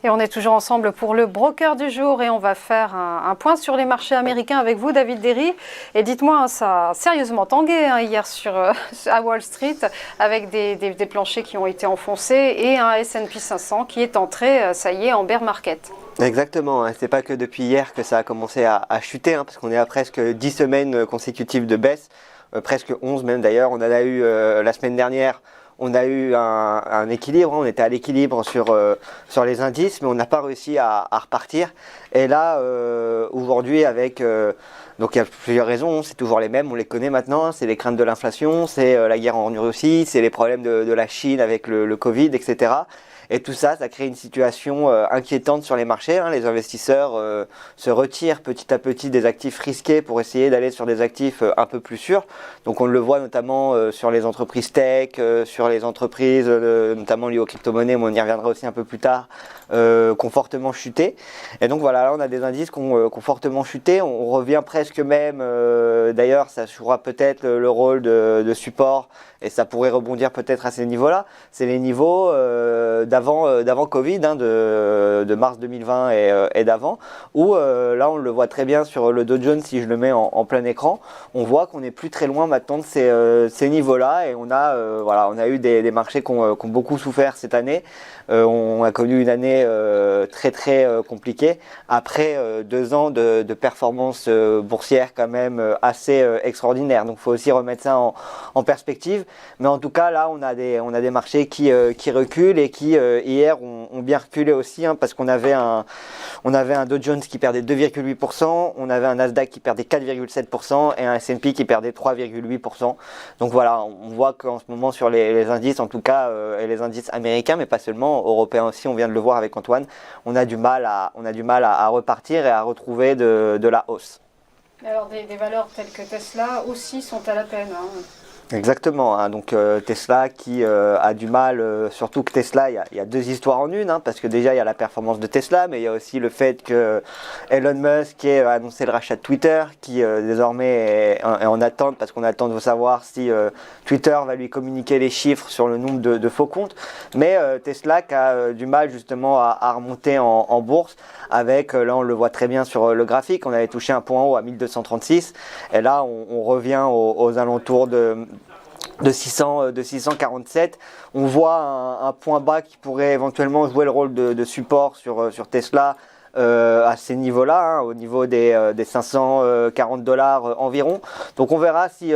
Et on est toujours ensemble pour le broker du jour et on va faire un point sur les marchés américains avec vous, David Derry. Et dites-moi, ça a sérieusement tangué hier à Wall Street avec des planchers qui ont été enfoncés et un S&P 500 qui est entré, ça y est, en bear market. Exactement, c'est pas que depuis hier que ça a commencé à chuter, parce qu'on est à presque 10 semaines consécutives de baisse, presque 11 même d'ailleurs. On en a eu la semaine dernière. On a eu un équilibre, on était à l'équilibre sur les indices, mais on n'a pas réussi à repartir. Et là, aujourd'hui, donc il y a plusieurs raisons, c'est toujours les mêmes, on les connaît maintenant, c'est les craintes de l'inflation, c'est la guerre en Russie, c'est les problèmes de la Chine avec le Covid, etc. Et tout ça, ça crée une situation inquiétante sur les marchés. Les investisseurs se retirent petit à petit des actifs risqués pour essayer d'aller sur des actifs un peu plus sûrs. Donc on le voit notamment sur les entreprises tech, sur les entreprises notamment liées aux crypto-monnaies, mais on y reviendra aussi un peu plus tard, qui ont fortement chuté. Et donc voilà, là on a des indices qui ont fortement chuté. On revient presque même, d'ailleurs ça jouera peut-être le rôle de support et ça pourrait rebondir peut-être à ces niveaux-là. C'est les niveaux d'avant Covid, de mars 2020 et d'avant, où là on le voit très bien sur le Dow Jones, si je le mets en plein écran, on voit qu'on n'est plus très loin maintenant de ces niveaux-là, et on a eu des marchés qui ont beaucoup souffert cette année. On a connu une année très très compliquée, après 2 ans de performance boursière quand même assez extraordinaire. Donc il faut aussi remettre ça en perspective. Mais en tout cas là on a des marchés qui reculent et qui hier ont bien reculé aussi, parce qu'on avait un Dow Jones qui perdait 2,8%, on avait un Nasdaq qui perdait 4,7% et un S&P qui perdait 3,8%. Donc voilà, on voit qu'en ce moment sur les indices, en tout cas, et les indices américains, mais pas seulement, européens aussi, on vient de le voir avec Antoine, on a du mal à repartir et à retrouver de la hausse. Alors des valeurs telles que Tesla aussi sont à la peine. Exactement, donc Tesla qui a du mal, surtout que Tesla, il y a 2 histoires en une, parce que déjà il y a la performance de Tesla, mais il y a aussi le fait que Elon Musk a annoncé le rachat de Twitter, qui désormais est en attente, parce qu'on attend de savoir si Twitter va lui communiquer les chiffres sur le nombre de faux comptes, mais Tesla qui a du mal justement à remonter en bourse, avec, là on le voit très bien sur le graphique, on avait touché un point haut à 1236, et là on revient aux alentours de 647, on voit un point bas qui pourrait éventuellement jouer le rôle de support sur Tesla à ces niveaux-là, au niveau des $540 environ. Donc on verra si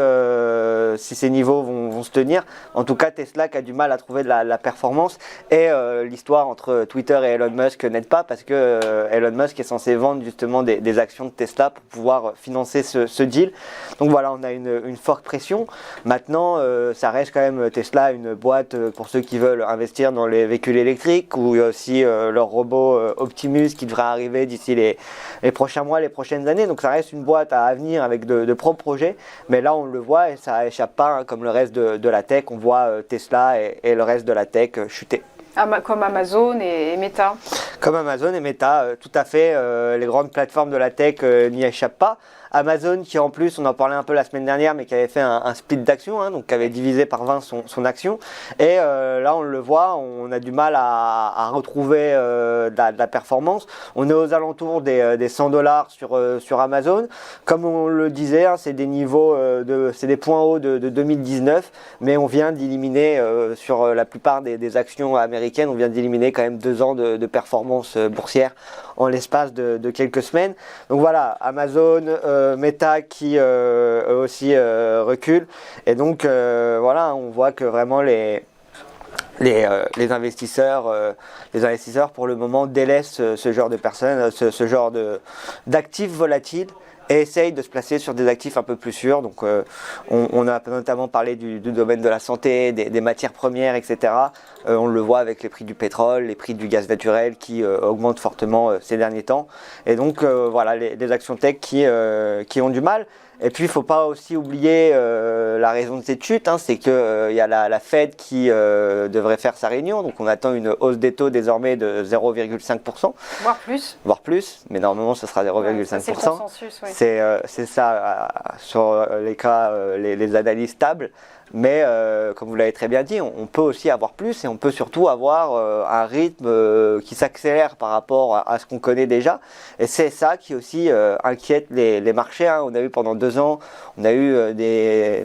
ces niveaux vont se tenir. En tout cas, Tesla qui a du mal à trouver de la performance, et l'histoire entre Twitter et Elon Musk n'aide pas, parce que Elon Musk est censé vendre justement des actions de Tesla pour pouvoir financer ce deal. Donc voilà, on a une forte pression. Maintenant, ça reste quand même Tesla une boîte pour ceux qui veulent investir dans les véhicules électriques, ou aussi leur robot Optimus qui devra arriver d'ici les prochains mois, les prochaines années. Donc ça reste une boîte à venir avec de propres projets, mais là on le voit et ça échappe pas, comme le reste de la tech. On voit Tesla et le reste de la tech chuter. Comme Amazon et Meta. Comme Amazon et Meta, tout à fait. Les grandes plateformes de la tech n'y échappent pas. Amazon qui en plus, on en parlait un peu la semaine dernière, mais qui avait fait un split d'action, donc qui avait divisé par 20 son action. Et là on le voit, on a du mal à retrouver de la performance. On est aux alentours des $100 sur Amazon. Comme on le disait, c'est des niveaux, c'est des points hauts de 2019, mais on vient d'éliminer sur la plupart des actions américaines, on vient d'éliminer quand même 2 ans de performance boursière en l'espace de quelques semaines. Donc voilà, Amazon, Meta qui aussi recule, et donc voilà, on voit que vraiment les investisseurs pour le moment délaissent ce genre de personnes, ce genre d'actifs volatiles, et essayent de se placer sur des actifs un peu plus sûrs. Donc on a notamment parlé du domaine de la santé, des matières premières, etc. On le voit avec les prix du pétrole, les prix du gaz naturel qui augmentent fortement ces derniers temps. Et donc voilà, les actions tech qui ont du mal. Et puis il ne faut pas aussi oublier la raison de cette chute, c'est qu'il y a la Fed qui devrait faire sa réunion, donc on attend une hausse des taux désormais de 0,5%. Voire plus, mais normalement ce sera 0,5%. C'est le consensus, oui. C'est ça sur les cas, les analyses stables. Mais comme vous l'avez très bien dit, on peut aussi avoir plus et on peut surtout avoir un rythme qui s'accélère par rapport à ce qu'on connaît déjà. Et c'est ça qui aussi inquiète les marchés. On a eu pendant 2 ans, on a eu de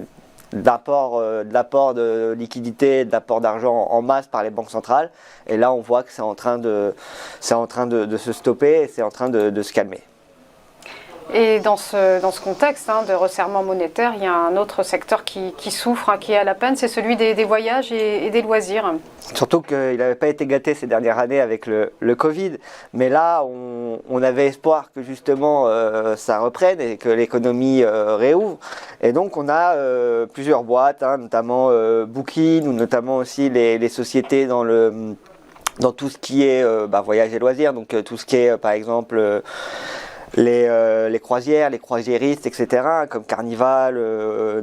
l'apport de liquidité, de l'apport d'argent en masse par les banques centrales. Et là, on voit que c'est en train de se stopper et c'est en train de se calmer. Et dans ce contexte de resserrement monétaire, il y a un autre secteur qui souffre, qui est à la peine, c'est celui des voyages et des loisirs. Surtout qu'il n'avait pas été gâté ces dernières années avec le Covid. Mais là, on avait espoir que justement ça reprenne et que l'économie réouvre. Et donc on a plusieurs boîtes, notamment Booking ou notamment aussi les sociétés dans tout ce qui est voyage et loisirs. Donc tout ce qui est par exemple... les croisières, les croisiéristes, etc., comme Carnival,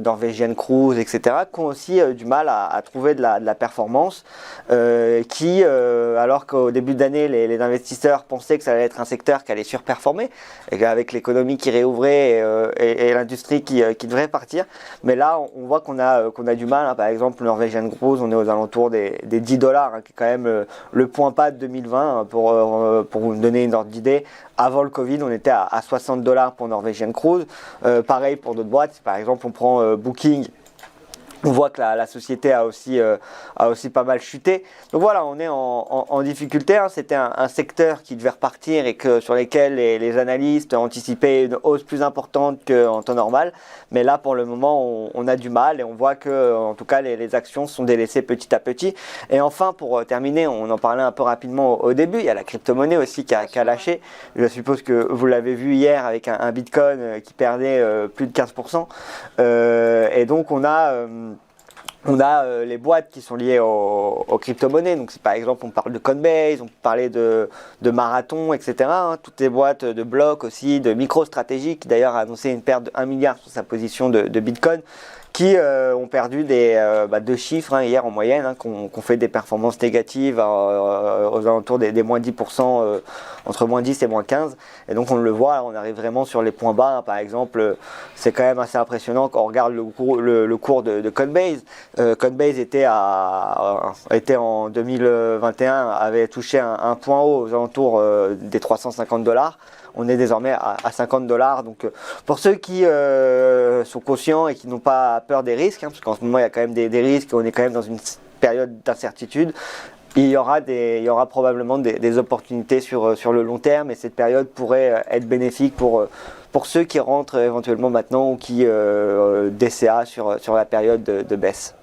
Norwegian Cruise, etc., qui ont aussi du mal à trouver de la performance, alors qu'au début d'année, les investisseurs pensaient que ça allait être un secteur qui allait surperformer, et qu'avec l'économie qui réouvrait et l'industrie qui devrait partir, mais là, on voit qu'on a du mal. Par exemple, Norwegian Cruise, on est aux alentours des $10, qui est quand même le point bas de 2020, pour vous donner une ordre d'idée. Avant le Covid, on était à $60 pour Norwegian Cruise. Pareil pour d'autres boîtes. Par exemple, on prend Booking. On voit que la société a aussi pas mal chuté. Donc voilà, on est en difficulté. C'était un secteur qui devait repartir et sur lesquels les analystes anticipaient une hausse plus importante qu'en temps normal. Mais là, pour le moment, on a du mal et on voit que, en tout cas, les actions sont délaissées petit à petit. Et enfin, pour terminer, on en parlait un peu rapidement au début, il y a la crypto-monnaie aussi qui a lâché. Je suppose que vous l'avez vu hier avec un Bitcoin qui perdait plus de 15%. Et donc, on a les boîtes qui sont liées aux crypto-monnaies. Donc, par exemple, on parle de Coinbase, on peut parler de Marathon, etc. Toutes les boîtes de blocs aussi, de MicroStrategy, qui d'ailleurs a annoncé une perte de 1 milliard sur sa position de Bitcoin, qui ont perdu 2 chiffres hier en moyenne, qu'on fait des performances négatives aux alentours des moins 10%, entre moins 10 et moins 15. Et donc on le voit, on arrive vraiment sur les points bas. Par exemple, c'est quand même assez impressionnant quand on regarde le cours de Coinbase. Coinbase était en 2021, avait touché un point haut aux alentours des $350. On est désormais à $50. Donc pour ceux qui sont conscients et qui n'ont pas peur des risques, parce qu'en ce moment il y a quand même des risques, on est quand même dans une période d'incertitude, il y aura probablement des opportunités sur le long terme, et cette période pourrait être bénéfique pour ceux qui rentrent éventuellement maintenant ou qui DCA sur la période de baisse.